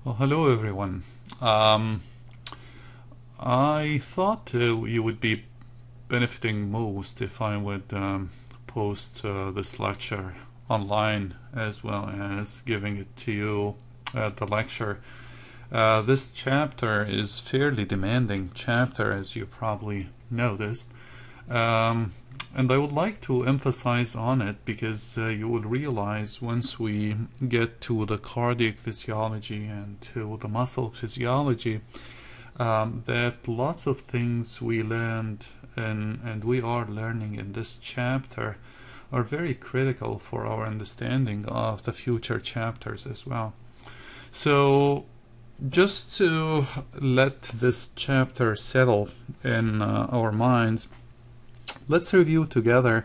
Well, hello everyone. I thought you would be benefiting most if I would post this lecture online as well as giving it to you at the lecture. This chapter is fairly demanding chapter, as you probably noticed. And I would like to emphasize on it because you will realize once we get to the cardiac physiology and to the muscle physiology that lots of things we learned and we are learning in this chapter are very critical for our understanding of the future chapters as well. So just to let this chapter settle in our minds, let's review together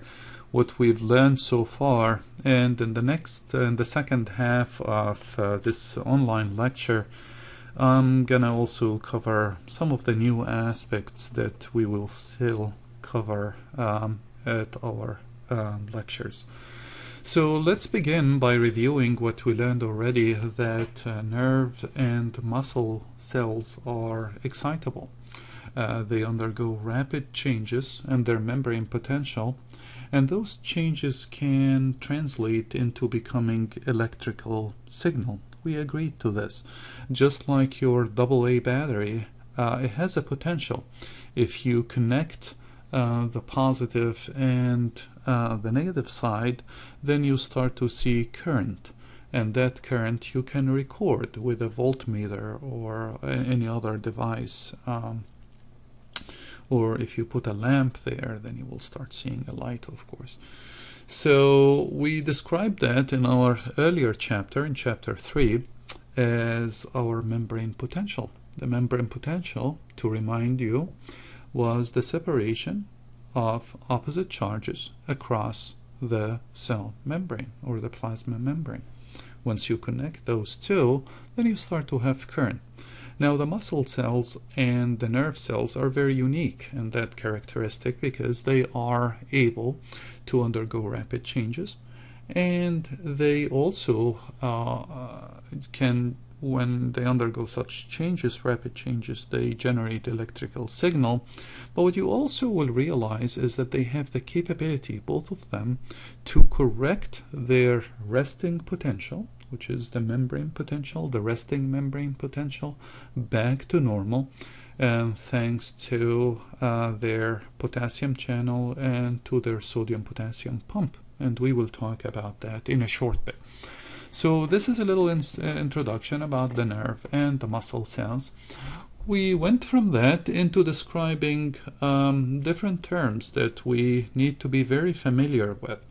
what we've learned so far, and in the second half of this online lecture, I'm gonna also cover some of the new aspects that we will still cover at our lectures. So let's begin by reviewing what we learned already, that nerve and muscle cells are excitable. They undergo rapid changes in their membrane potential, and those changes can translate into becoming electrical signal. We agreed to this. Just like your AA battery, it has a potential. If you connect the positive and the negative side, then you start to see current. And that current you can record with a voltmeter or any other device. Or if you put a lamp there, then you will start seeing a light, of course. So we described that in our earlier chapter, in chapter 3, as our membrane potential. The membrane potential, to remind you, was the separation of opposite charges across the cell membrane or the plasma membrane. Once you connect those two, then you start to have current. Now the muscle cells and the nerve cells are very unique in that characteristic because they are able to undergo rapid changes, and they also can, when they undergo such changes, rapid changes, they generate electrical signal. But what you also will realize is that they have the capability, both of them, to correct their resting potential, which is the membrane potential, the resting membrane potential, back to normal, thanks to their potassium channel and to their sodium-potassium pump. And we will talk about that in a short bit. So this is a little introduction about the nerve and the muscle cells. We went from that into describing different terms that we need to be very familiar with.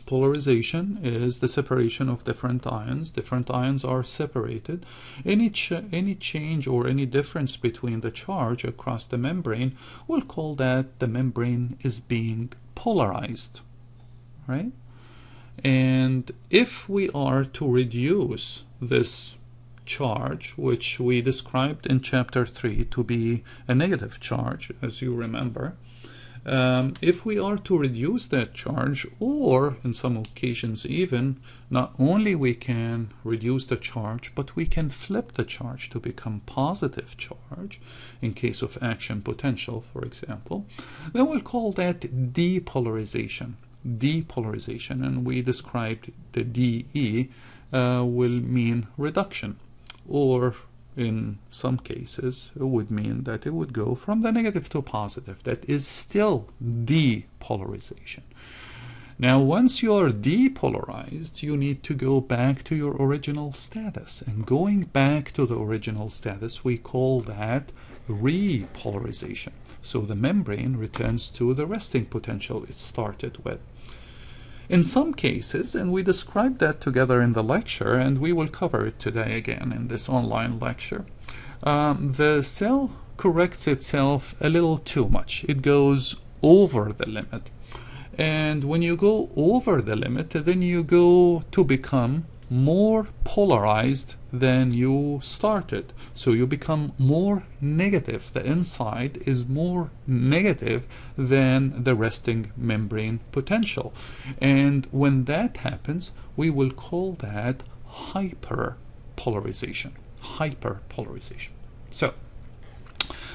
Polarization is the separation of different ions. Different ions are separated. Any change or any difference between the charge across the membrane, we'll call that the membrane is being polarized, right? And if we are to reduce this charge, which we described in chapter 3 to be a negative charge, as you remember, if we are to reduce that charge, or in some occasions even, not only we can reduce the charge, but we can flip the charge to become positive charge in case of action potential, for example, then we'll call that depolarization. Depolarization, and we described the DE will mean reduction, or in some cases it would mean that it would go from the negative to positive. That is still depolarization. Now once you're depolarized, you need to go back to your original status, and going back to the original status, we call that repolarization. So the membrane returns to the resting potential it started with. In some cases, and we described that together in the lecture, and we will cover it today again in this online lecture, the cell corrects itself a little too much. It goes over the limit. And when you go over the limit, then you go to become more polarized than you started. So you become more negative. The inside is more negative than the resting membrane potential. And when that happens, we will call that hyperpolarization. polarization, hyperpolarization. So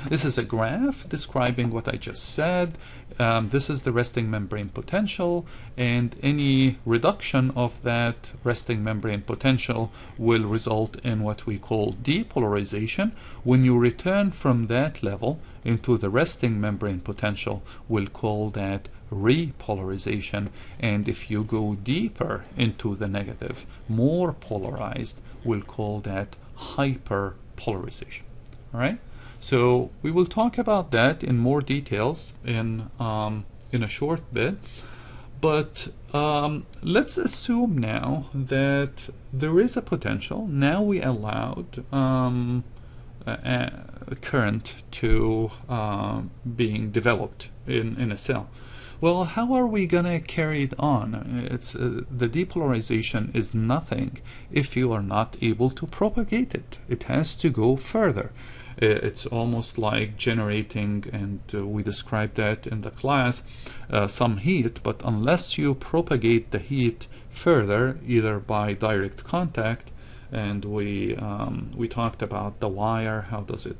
this is a graph describing what I just said. This is the resting membrane potential, and any reduction of that resting membrane potential will result in what we call depolarization. When you return from that level into the resting membrane potential, we'll call that repolarization. And if you go deeper into the negative, more polarized, we'll call that hyperpolarization. All right? So we will talk about that in more details in a short bit, but let's assume now that there is a potential. Now we allowed a current to being developed in a cell. Well, how are we going to carry it on? It's the depolarization is nothing if you are not able to propagate it. It has to go further. It's almost like generating, and we described that in the class, some heat, but unless you propagate the heat further, either by direct contact, and we talked about the wire, how does it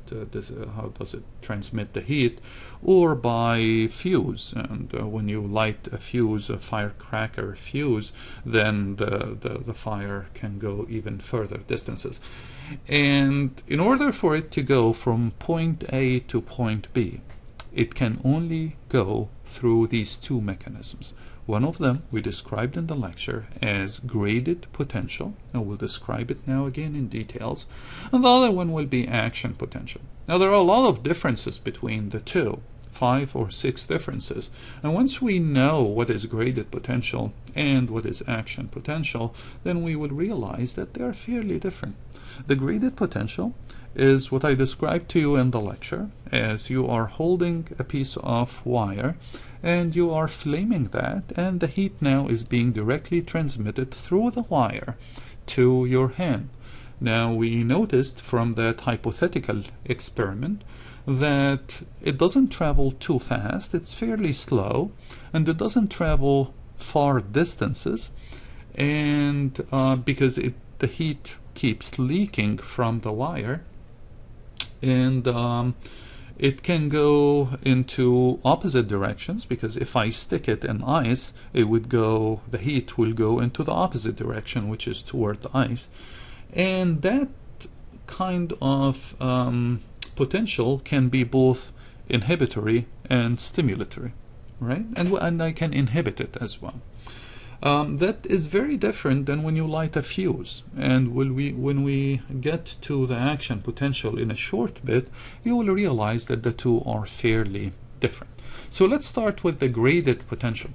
transmit the heat, or by fuse, and when you light a fuse, a firecracker fuse, then the fire can go even further distances. And in order for it to go from point A to point B, it can only go through these two mechanisms. One of them we described in the lecture as graded potential, and we'll describe it now again in details. And the other one will be action potential. Now there are a lot of differences between the two, 5 or 6 differences. And once we know what is graded potential and what is action potential, then we will realize that they are fairly different. The graded potential is what I described to you in the lecture, as you are holding a piece of wire and you are flaming that, and the heat now is being directly transmitted through the wire to your hand. Now we noticed from that hypothetical experiment that it doesn't travel too fast, it's fairly slow, and it doesn't travel far distances, and because the heat keeps leaking from the wire, and it can go into opposite directions, because if I stick it in ice, the heat will go into the opposite direction, which is toward the ice. And that kind of potential can be both inhibitory and stimulatory, right? And I can inhibit it as well. That is very different than when you light a fuse. And when we get to the action potential in a short bit, you will realize that the two are fairly different. So let's start with the graded potential.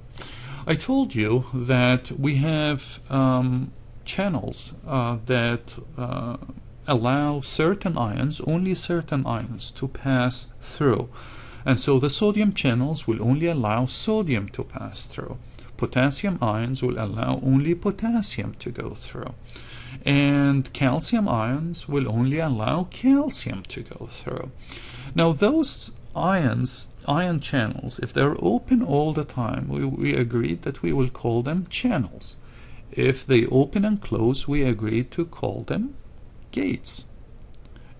I told you that we have channels that allow certain ions, only certain ions, to pass through. And so the sodium channels will only allow sodium to pass through. Potassium ions will allow only potassium to go through. And calcium ions will only allow calcium to go through. Now those ion channels, if they're open all the time, we agreed that we will call them channels. If they open and close, we agreed to call them gates.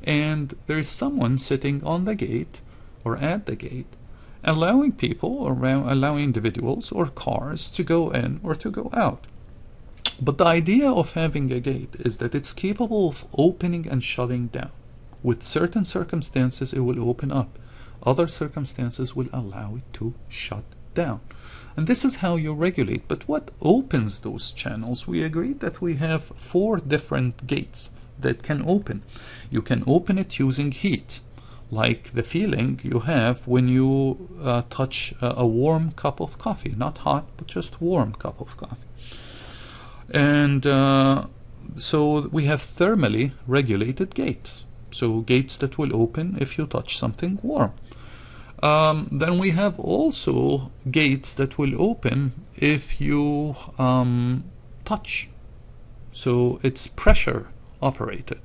And there is someone sitting on the gate or at the gate, allowing people or allowing individuals or cars to go in or to go out. But the idea of having a gate is that it's capable of opening and shutting down. With certain circumstances, it will open up. Other circumstances will allow it to shut down. And this is how you regulate. But what opens those channels? We agreed that we have 4 different gates that can open. You can open it using heat, like the feeling you have when you touch a warm cup of coffee. Not hot, but just warm cup of coffee. And so we have thermally regulated gates. So gates that will open if you touch something warm. Then we have also gates that will open if you touch. So it's pressure operated.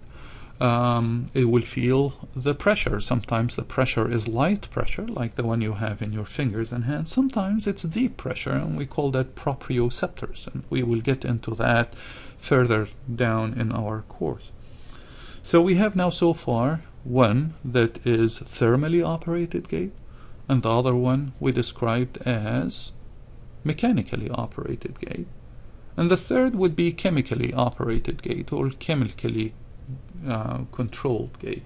It will feel the pressure. Sometimes the pressure is light pressure, like the one you have in your fingers and hands. Sometimes it's deep pressure, and we call that proprioceptors. And we will get into that further down in our course. So we have now so far one that is thermally operated gate, and the other one we described as mechanically operated gate. And the third would be chemically operated gate, or chemically controlled gate.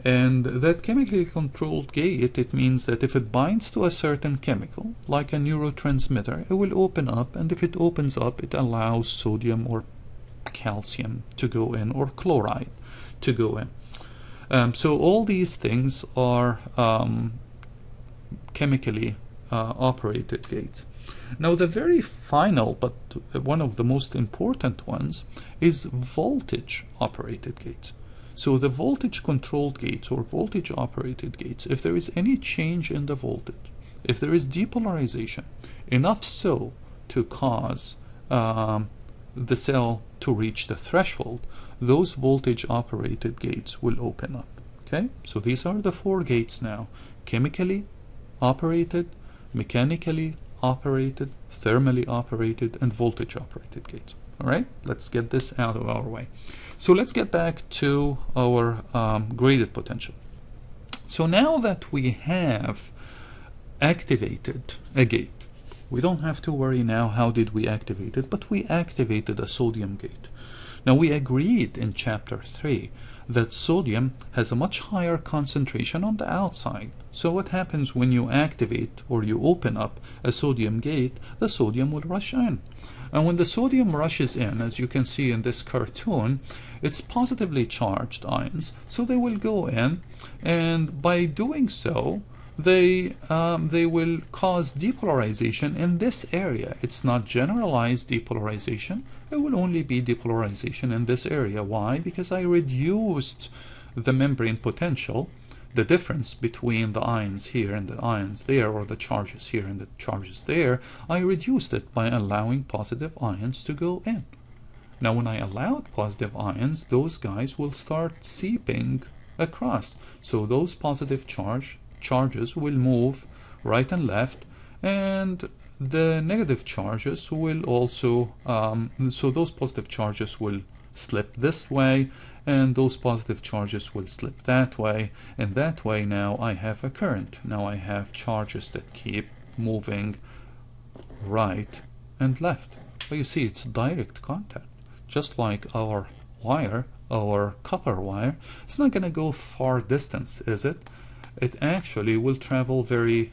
And that chemically controlled gate, it means that if it binds to a certain chemical, like a neurotransmitter, it will open up, and if it opens up, it allows sodium or calcium to go in, or chloride to go in. So all these things are chemically operated gates. Now the very final, but one of the most important ones, is voltage operated gates. So the voltage controlled gates, or voltage operated gates, if there is any change in the voltage, if there is depolarization, enough so to cause the cell to reach the threshold, those voltage operated gates will open up. Okay, so these are the four gates now: chemically operated, mechanically operated, thermally operated, and voltage operated gates. All right, let's get this out of our way. So let's get back to our graded potential. So now that we have activated a gate, we don't have to worry now how did we activate it, but we activated a sodium gate. Now we agreed in chapter 3 that sodium has a much higher concentration on the outside. So what happens when you activate or you open up a sodium gate? The sodium will rush in. And when the sodium rushes in, as you can see in this cartoon, it's positively charged ions, so they will go in, and by doing so, they will cause depolarization in this area. It's not generalized depolarization. It will only be depolarization in this area. Why? Because I reduced the membrane potential, the difference between the ions here and the ions there, or the charges here and the charges there. I reduced it by allowing positive ions to go in. Now when I allowed positive ions, those guys will start seeping across. So those positive charges will move right and left, and the negative charges will also, so those positive charges will slip this way, and those positive charges will slip that way, and that way now I have a current. Now I have charges that keep moving right and left. But you see, it's direct contact. Just like our wire, our copper wire, it's not going to go far distance, is it? It actually will travel very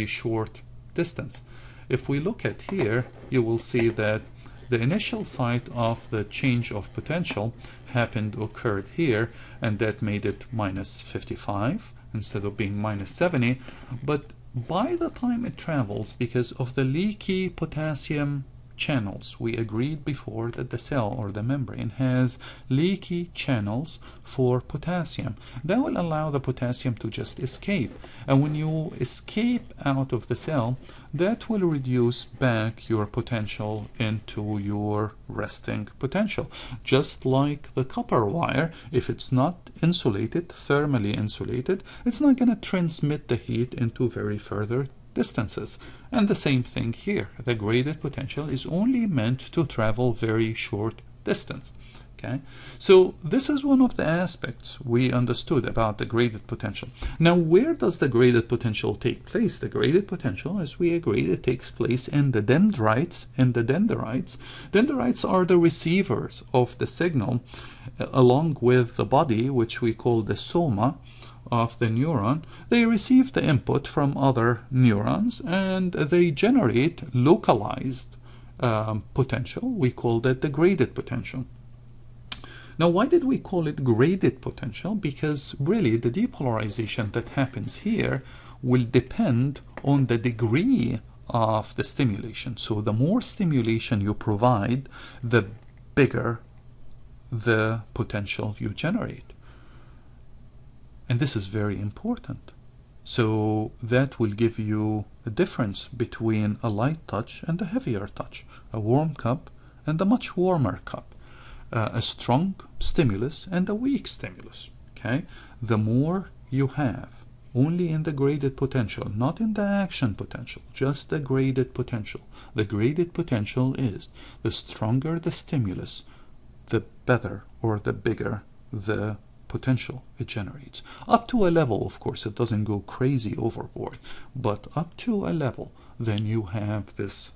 short distance. If we look at here, you will see that the initial site of the change of potential occurred here, and that made it minus 55 instead of being minus 70. But by the time it travels, because of the leaky potassium channels, we agreed before that the cell or the membrane has leaky channels for potassium. That will allow the potassium to just escape, and when you escape out of the cell, that will reduce back your potential into your resting potential. Just like the copper wire, if it's not insulated, thermally insulated, it's not going to transmit the heat into very further distances. And the same thing here. The graded potential is only meant to travel very short distance. Okay, so this is one of the aspects we understood about the graded potential. Now, where does the graded potential take place? The graded potential, as we agreed, it takes place in the dendrites. Dendrites are the receivers of the signal, along with the body, which we call the soma of the neuron. They receive the input from other neurons, and they generate localized potential. We call that the graded potential. Now, why did we call it graded potential? Because really the depolarization that happens here will depend on the degree of the stimulation. So the more stimulation you provide, the bigger the potential you generate. And this is very important. So that will give you a difference between a light touch and a heavier touch, a warm cup and a much warmer cup, a strong stimulus and a weak stimulus. Okay, the more you have, only in the graded potential, not in the action potential, just the graded potential. The graded potential is the stronger the stimulus, the better or the bigger the potential it generates. Up to a level, of course, it doesn't go crazy overboard, but up to a level, then you have this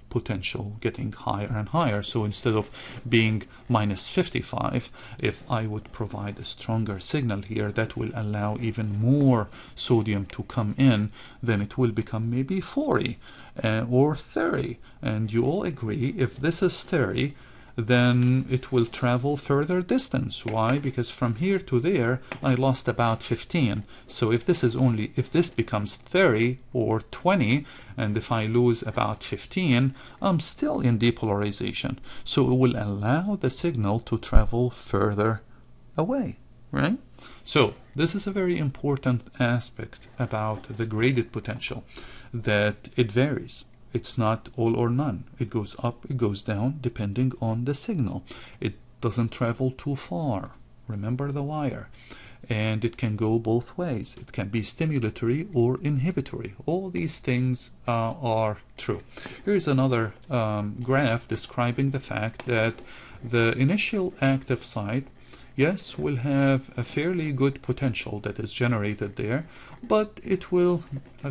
potential getting higher and higher. So instead of being minus 55, if I would provide a stronger signal here that will allow even more sodium to come in, then it will become maybe 40 or 30. And you all agree, if this is 30, then it will travel further distance. Why? Because from here to there I lost about 15. So if this becomes 30 or 20, and if I lose about 15, I'm still in depolarization. So it will allow the signal to travel further away, right? So this is a very important aspect about the graded potential, that it varies. It's not all or none. It goes up, it goes down, depending on the signal. It doesn't travel too far. Remember the wire. And it can go both ways. It can be stimulatory or inhibitory. All these things are true. Here's another graph describing the fact that the initial active site, yes, will have a fairly good potential that is generated there, but it will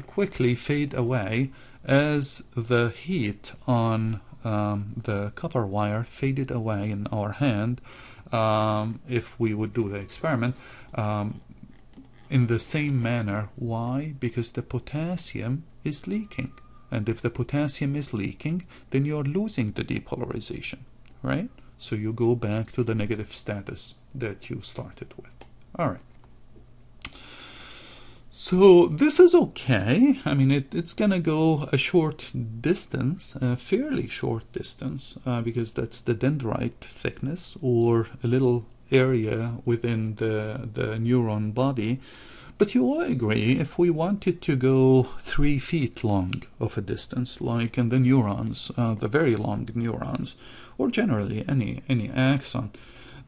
quickly fade away as the heat on the copper wire faded away in our hand. If we would do the experiment in the same manner. Why? Because the potassium is leaking, and if the potassium is leaking, then you're losing the depolarization, right? So you go back to the negative status that you started with. All right. So this is okay. I mean, it's gonna go a short distance, a fairly short distance, because that's the dendrite thickness, or a little area within the neuron body. But you all agree, if we wanted to go 3 feet long of a distance, like in the neurons, the very long neurons, or generally any axon,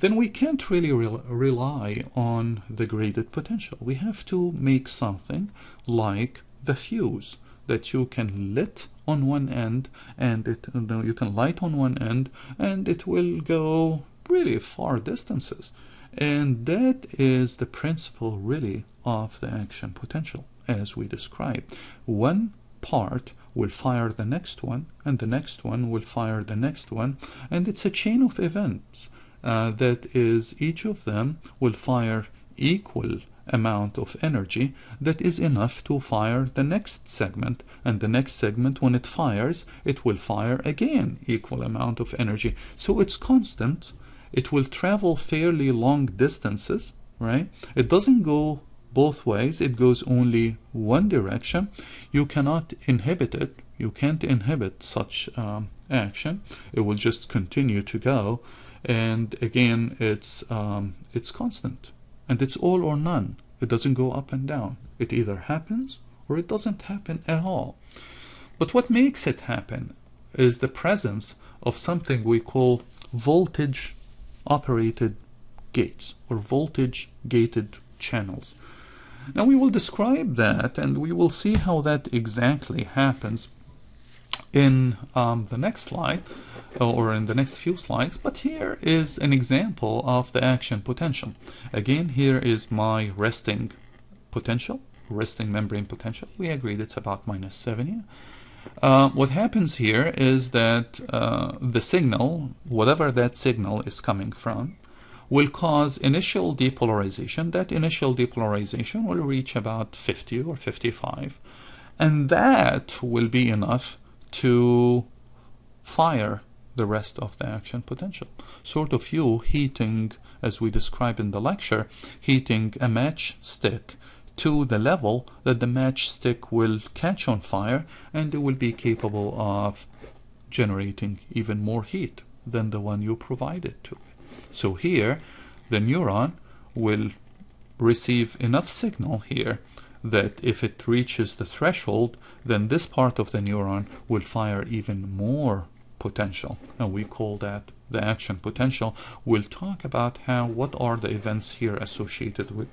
then we can't really rely on the graded potential. We have to make something like the fuse that you can lit on one end, and you can light on one end, and it will go really far distances. And that is the principle really of the action potential, as we described. One part will fire the next one, and the next one will fire the next one, and it's a chain of events. That is, each of them will fire equal amount of energy that is enough to fire the next segment, and the next segment, when it fires, it will fire again equal amount of energy. So it's constant. It will travel fairly long distances, right? It doesn't go both ways. It goes only one direction. You cannot inhibit it. You can't inhibit such action. It will just continue to go. And again, it's constant, and it's all or none. It doesn't go up and down. It either happens or it doesn't happen at all. But what makes it happen is the presence of something we call voltage operated gates, or voltage gated channels. Now we will describe that, and we will see how that exactly happens in the next slide, or in the next few slides. But here is an example of the action potential. Again, here is my resting potential, resting membrane potential. We agreed it's about minus 70. What happens here is that the signal, whatever that signal is coming from, will cause initial depolarization. That initial depolarization will reach about 50 or 55, and that will be enough to fire the rest of the action potential. Sort of you heating, as we described in the lecture, heating a matchstick to the level that the matchstick will catch on fire, and it will be capable of generating even more heat than the one you provided to it. So here the neuron will receive enough signal here that if it reaches the threshold, then this part of the neuron will fire even more potential, and we call that the action potential. We'll talk about what are the events here associated with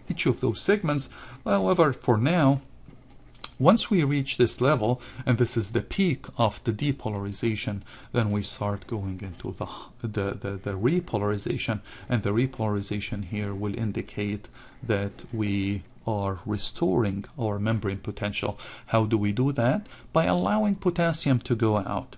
each of those segments. However, for now, Once we reach this level, and this is the peak of the depolarization, then we start going into the repolarization, and the repolarization here will indicate that we are restoring our membrane potential. How do we do that? By allowing potassium to go out.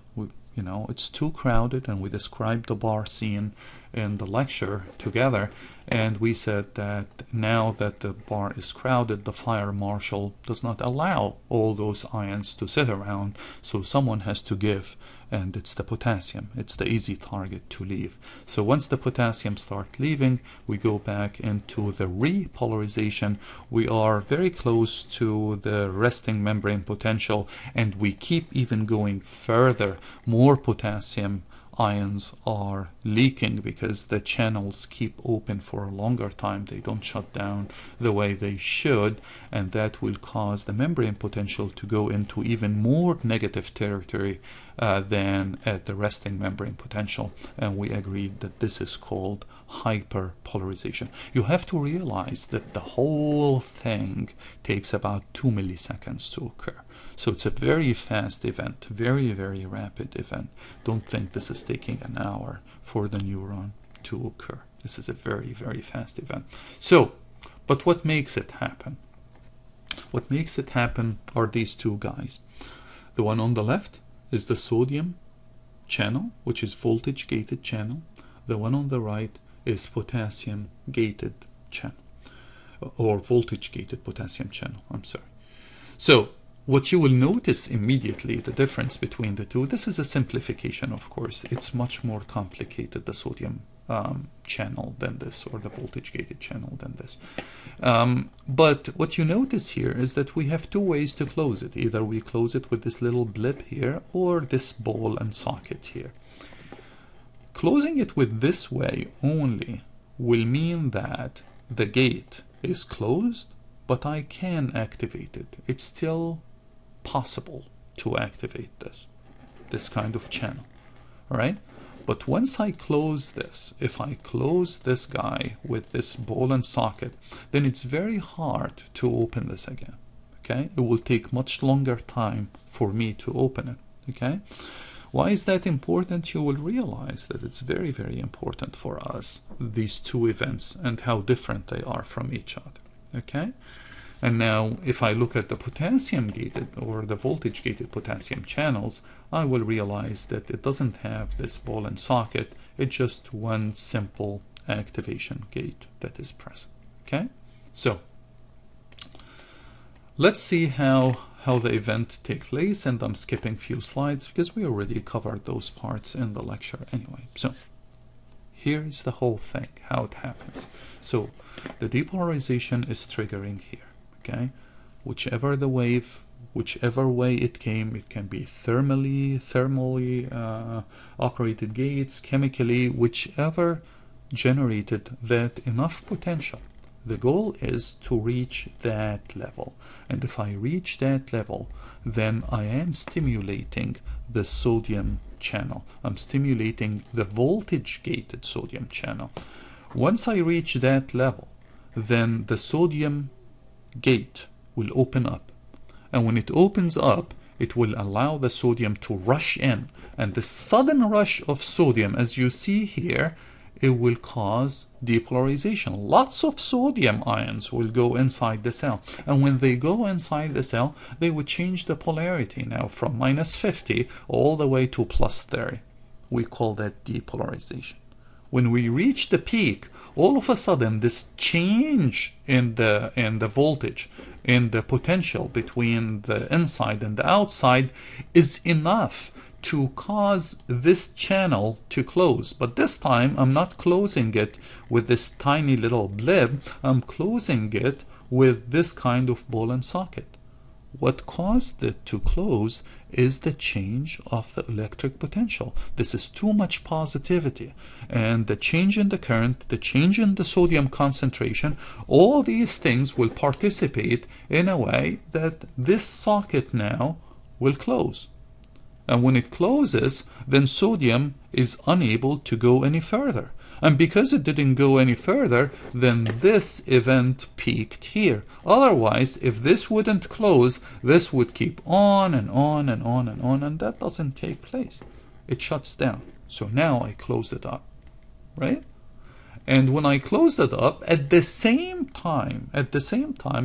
It's too crowded, and we described the bar scene in the lecture together, and we said that now that the bar is crowded, the fire marshal does not allow all those ions to sit around, so someone has to give, and it's the potassium. It's the easy target to leave. So once the potassium starts leaving, we go back into the repolarization. We are very close to the resting membrane potential, and we keep even going further. More potassium ions are leaking because the channels keep open for a longer time. They don't shut down the way they should, and that will cause the membrane potential to go into even more negative territory than at the resting membrane potential, and we agreed that this is called hyperpolarization. You have to realize that the whole thing takes about 2 milliseconds to occur. So it's a very fast event, very, very rapid event. Don't think this is taking an hour for the neuron to occur. This is a very, very fast event. So, but what makes it happen? What makes it happen are these two guys. The one on the left is the sodium channel, which is voltage gated channel. The one on the right is potassium gated channel, or voltage gated potassium channel, I'm sorry. So what you will notice immediately, the difference between the two, this is a simplification, of course. It's much more complicated, the sodium channel than this, or the voltage gated channel than this. But what you notice here is that we have two ways to close it. Either we close it with this little blip here, or this ball and socket here. Closing it with this way only will mean that the gate is closed, but I can activate it. It's still possible to activate this kind of channel. All right? But once I close this, if I close this guy with this ball and socket, then it's very hard to open this again. Okay? It will take much longer time for me to open it. Okay? Why is that important? You will realize that it's very, very important for us, these two events, and how different they are from each other. Okay? And now, if I look at the potassium-gated or the voltage-gated potassium channels, I will realize that it doesn't have this ball and socket. It's just one simple activation gate that is present. Okay? So, let's see how the event takes place, and I'm skipping few slides because we already covered those parts in the lecture anyway. So, here's the whole thing, how it happens. So, the depolarization is triggering here. Okay, whichever the wave, whichever way it came, it can be thermally operated gates, chemically, whichever generated that enough potential. The goal is to reach that level, and if I reach that level, then I am stimulating the sodium channel. I'm stimulating the voltage gated sodium channel. Once I reach that level, then the sodium gate will open up, and when it opens up, it will allow the sodium to rush in, and the sudden rush of sodium, as you see here, it will cause depolarization. Lots of sodium ions will go inside the cell, and when they go inside the cell, they would change the polarity now from -50 all the way to +30. We call that depolarization. When we reach the peak, all of a sudden this change in the voltage, in the potential between the inside and the outside is enough to cause this channel to close. But this time I'm not closing it with this tiny little blip, I'm closing it with this kind of ball and socket. What caused it to close is the change of the electric potential. This is too much positivity, and the change in the current, the change in the sodium concentration, all these things will participate in a way that this socket now will close. And when it closes, then sodium is unable to go any further. And because it didn't go any further, then this event peaked here. Otherwise, if this wouldn't close, this would keep on and on and on and on, and that doesn't take place. It shuts down. So now I close it up, right? And when I closed it up, at the same time,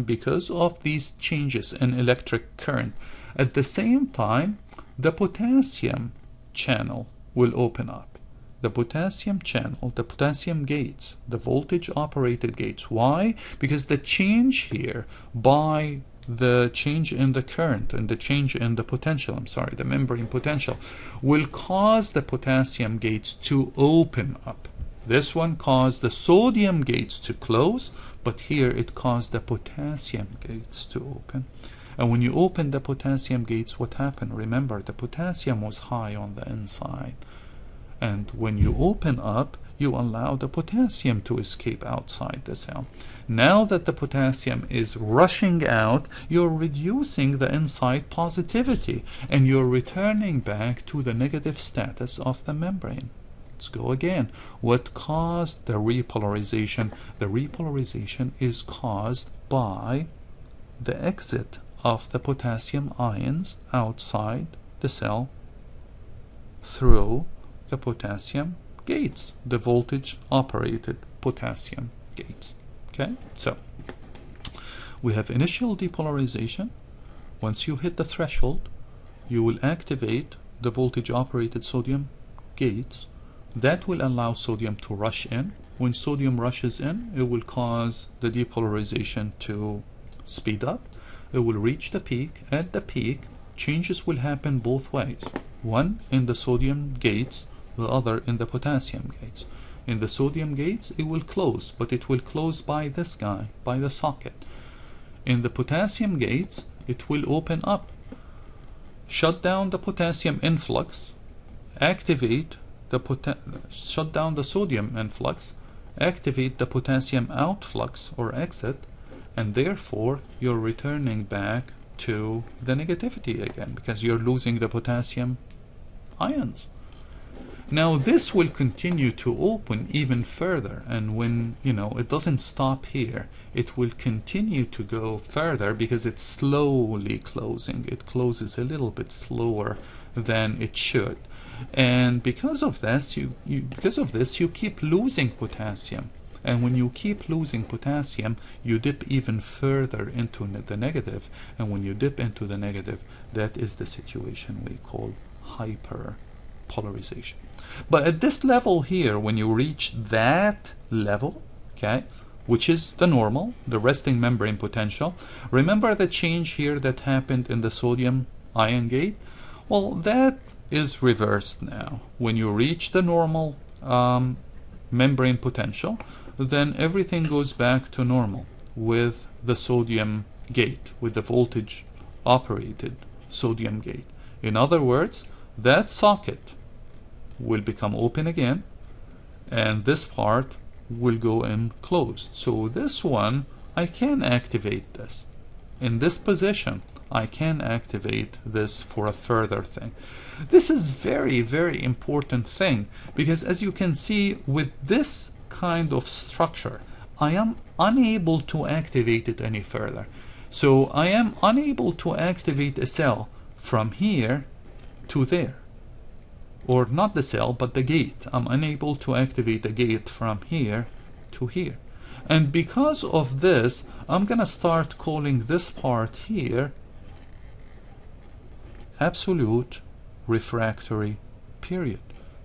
because of these changes in electric current, at the same time, the potassium channel will open up. The potassium channel, the potassium gates, the voltage operated gates. Why? Because the change here by the change in the current and the change in the potential, the membrane potential, will cause the potassium gates to open up. This one caused the sodium gates to close, but here it caused the potassium gates to open. And when you open the potassium gates, what happened? Remember, the potassium was high on the inside. And when you open up, you allow the potassium to escape outside the cell. Now that the potassium is rushing out, you're reducing the inside positivity, and you're returning back to the negative status of the membrane. Let's go again. What caused the repolarization? The repolarization is caused by the exit of the potassium ions outside the cell through the potassium gates, the voltage operated potassium gates. Okay, so we have initial depolarization. Once you hit the threshold, you will activate the voltage operated sodium gates. That will allow sodium to rush in. When sodium rushes in, it will cause the depolarization to speed up. It will reach the peak. At the peak, changes will happen both ways. One in the sodium gates, the other in the potassium gates. In the sodium gates, it will close, but it will close by this guy, by the socket. In the potassium gates, it will open up, shut down the potassium influx, activate shut down the sodium influx, activate the potassium outflux or exit, and therefore you're returning back to the negativity again because you're losing the potassium ions. Now this will continue to open even further, and when it doesn't stop here, it will continue to go further because it's slowly closing. It closes a little bit slower than it should, and because of this you keep losing potassium. And when you keep losing potassium, you dip even further into the negative, and when you dip into the negative, that is the situation we call hyperpolarization. But at this level here, when you reach that level, okay, which is the normal, the resting membrane potential, remember the change here that happened in the sodium ion gate? Well, that is reversed now. When you reach the normal membrane potential, then everything goes back to normal with the sodium gate, with the voltage operated sodium gate. In other words, that socket will become open again, and this part will go in closed. So this one, I can activate this. In this position, I can activate this for a further thing. This is very, very important thing, because as you can see with this kind of structure, I am unable to activate it any further. So I am unable to activate a cell from here to there. Or not the cell, but the gate. I'm unable to activate the gate from here to here. And because of this, I'm going to start calling this part here absolute refractory period.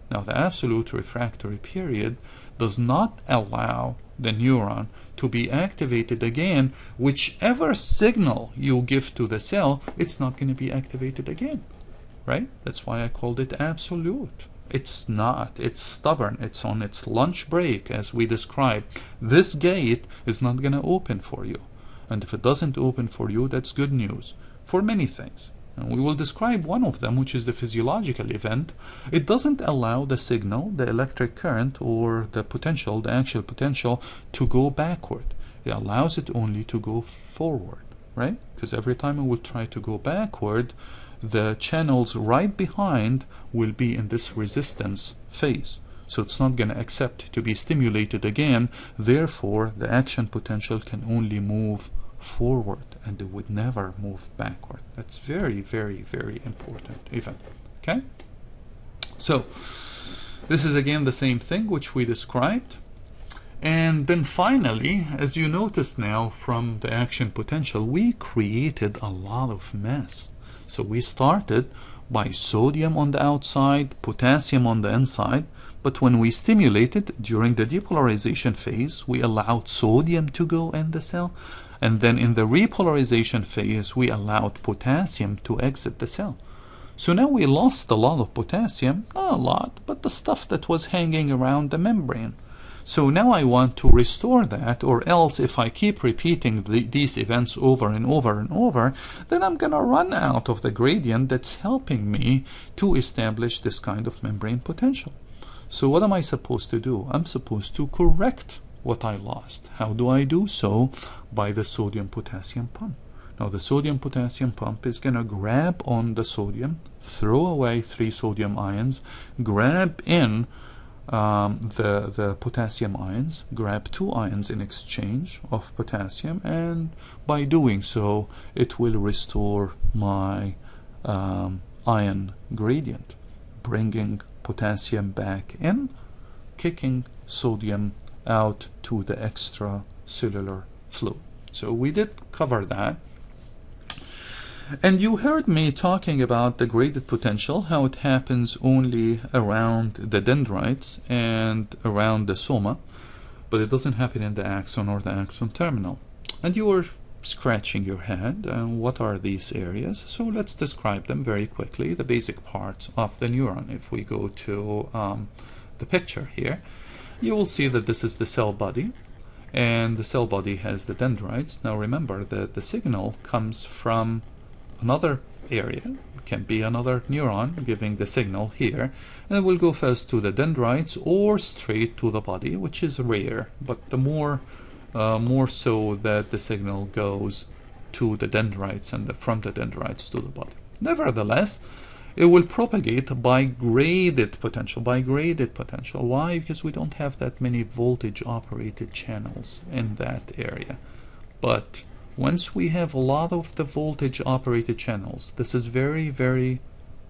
Now, the absolute refractory period does not allow the neuron to be activated again. Whichever signal you give to the cell, it's not going to be activated again. Right? That's why I called it absolute. It's not. It's stubborn. It's on its lunch break, as we described. This gate is not going to open for you. And if it doesn't open for you, that's good news for many things. And we will describe one of them, which is the physiological event. It doesn't allow the signal, the electric current, or the potential, the actual potential, to go backward. It allows it only to go forward, right? Because every time it will try to go backward, the channels right behind will be in this resistance phase. So it's not going to accept to be stimulated again. Therefore, the action potential can only move forward and it would never move backward. That's very, very, very important even. Okay? So this is again the same thing which we described. And then finally, as you notice now from the action potential, we created a lot of mess. So we started by sodium on the outside, potassium on the inside, but when we stimulated during the depolarization phase, we allowed sodium to go in the cell, and then in the repolarization phase, we allowed potassium to exit the cell. So now we lost a lot of potassium, not a lot, but the stuff that was hanging around the membrane. So now I want to restore that, or else if I keep repeating these events over and over and over, then I'm going to run out of the gradient that's helping me to establish this kind of membrane potential. So what am I supposed to do? I'm supposed to correct what I lost. How do I do so? By the sodium-potassium pump. Now the sodium-potassium pump is going to grab on the sodium, throw away 3 sodium ions, grab in the potassium ions, grab 2 ions in exchange of potassium, and by doing so it will restore my ion gradient, bringing potassium back in, kicking sodium out to the extracellular fluid. So we did cover that. And you heard me talking about the graded potential, how it happens only around the dendrites and around the soma, but it doesn't happen in the axon or the axon terminal. And you were scratching your head, what are these areas? So let's describe them very quickly, the basic parts of the neuron. If we go to the picture here, you will see that this is the cell body, and the cell body has the dendrites. Now remember that the signal comes from another area, it can be another neuron giving the signal here, and it will go first to the dendrites or straight to the body, which is rare, but the more so that the signal goes to the dendrites and from the dendrites to the body. Nevertheless, it will propagate by graded potential. Why? Because we don't have that many voltage operated channels in that area. But once we have a lot of the voltage operated channels, this is very, very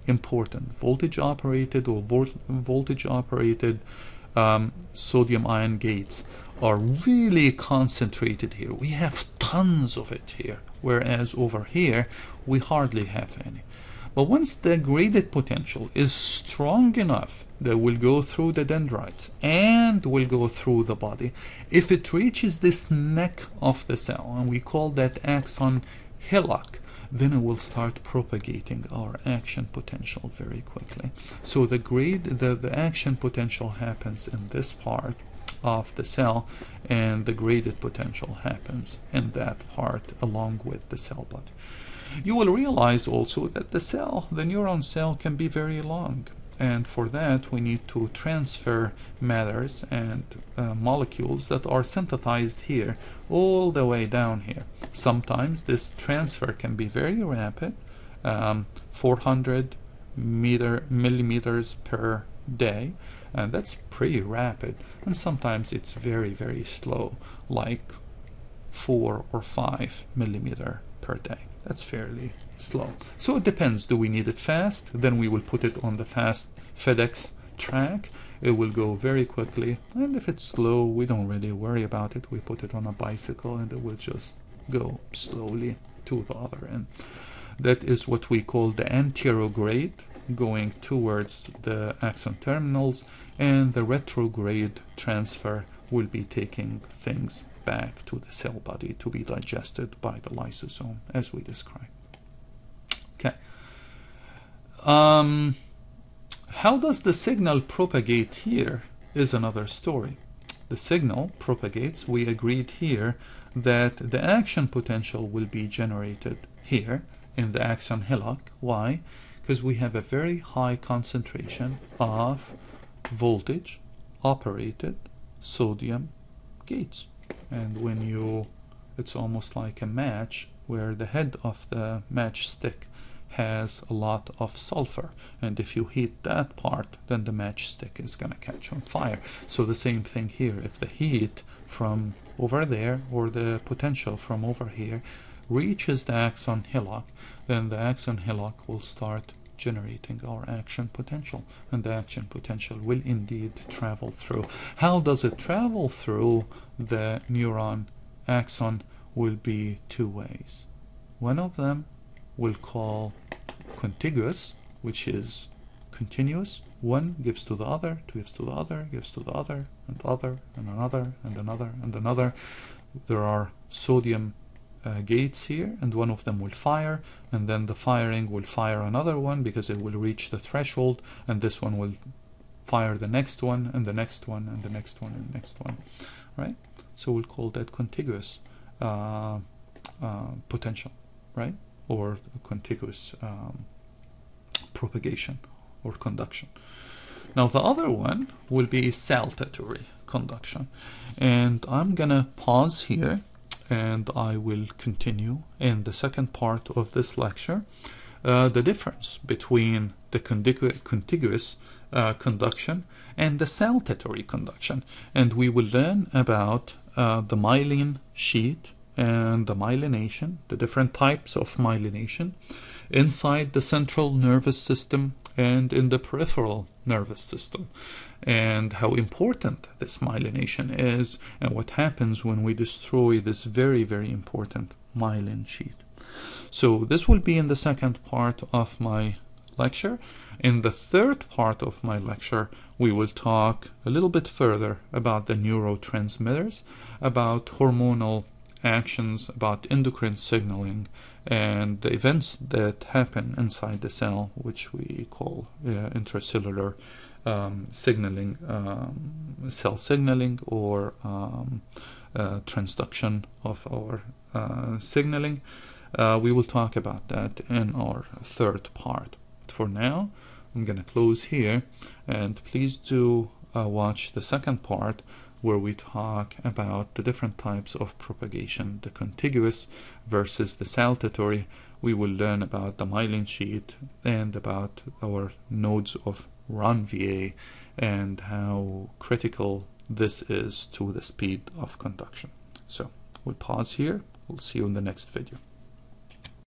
important. Voltage operated or voltage operated sodium ion gates are really concentrated here. We have tons of it here, whereas over here we hardly have any. But once the graded potential is strong enough that will go through the dendrites and will go through the body, if it reaches this neck of the cell, and we call that axon hillock, then it will start propagating our action potential very quickly. So the action potential happens in this part of the cell, and the graded potential happens in that part along with the cell body. You will realize also that the neuron cell can be very long, and for that we need to transfer matters and molecules that are synthesized here all the way down here. Sometimes this transfer can be very rapid, 400 millimeters per day, and that's pretty rapid, and sometimes it's very, very slow, like 4 or 5 millimeter per day. That's fairly slow. So it depends. Do we need it fast? Then we will put it on the fast FedEx track. It will go very quickly. And if it's slow, we don't really worry about it. We put it on a bicycle and it will just go slowly to the other end. That is what we call the anterograde, going towards the axon terminals, and the retrograde transfer will be taking things back to the cell body to be digested by the lysosome, as we described. Okay. How does the signal propagate here is another story. The signal propagates, we agreed here that the action potential will be generated here in the axon hillock. Why? Because we have a very high concentration of voltage operated sodium gates. And when it's almost like a match, where the head of the matchstick has a lot of sulfur, and if you heat that part, then the matchstick is going to catch on fire. So the same thing here. If the heat from over there, or the potential from over here, reaches the axon hillock, then the axon hillock will start generating our action potential, and the action potential will indeed travel through. How does it travel through the neuron axon? Will be two ways. One of them we'll call contiguous, which is continuous. One gives to the other, two gives to the other, gives to the other, and other, and another, and another, and another. There are sodium gates here, and one of them will fire, and then the firing will fire another one because it will reach the threshold, and this one will fire the next one, and the next one, and the next one, and the next one, right? So we'll call that contiguous potential, right? Or contiguous propagation or conduction. Now the other one will be saltatory conduction, and I'm gonna pause here, and I will continue in the second part of this lecture the difference between the contiguous conduction and the saltatory conduction, and we will learn about the myelin sheath and the myelination, the different types of myelination inside the central nervous system and in the peripheral nervous system, and how important this myelination is, and what happens when we destroy this very, very important myelin sheath. So this will be in the second part of my lecture. In the third part of my lecture, we will talk a little bit further about the neurotransmitters, about hormonal actions, about endocrine signaling, and the events that happen inside the cell, which we call intracellular signaling, cell signaling, or transduction of our signaling. We will talk about that in our third part. But for now, I'm going to close here, and please do watch the second part, where we talk about the different types of propagation, the contiguous versus the saltatory. We will learn about the myelin sheath and about our nodes of RON-VA and how critical this is to the speed of conduction. So we'll pause here. We'll see you in the next video.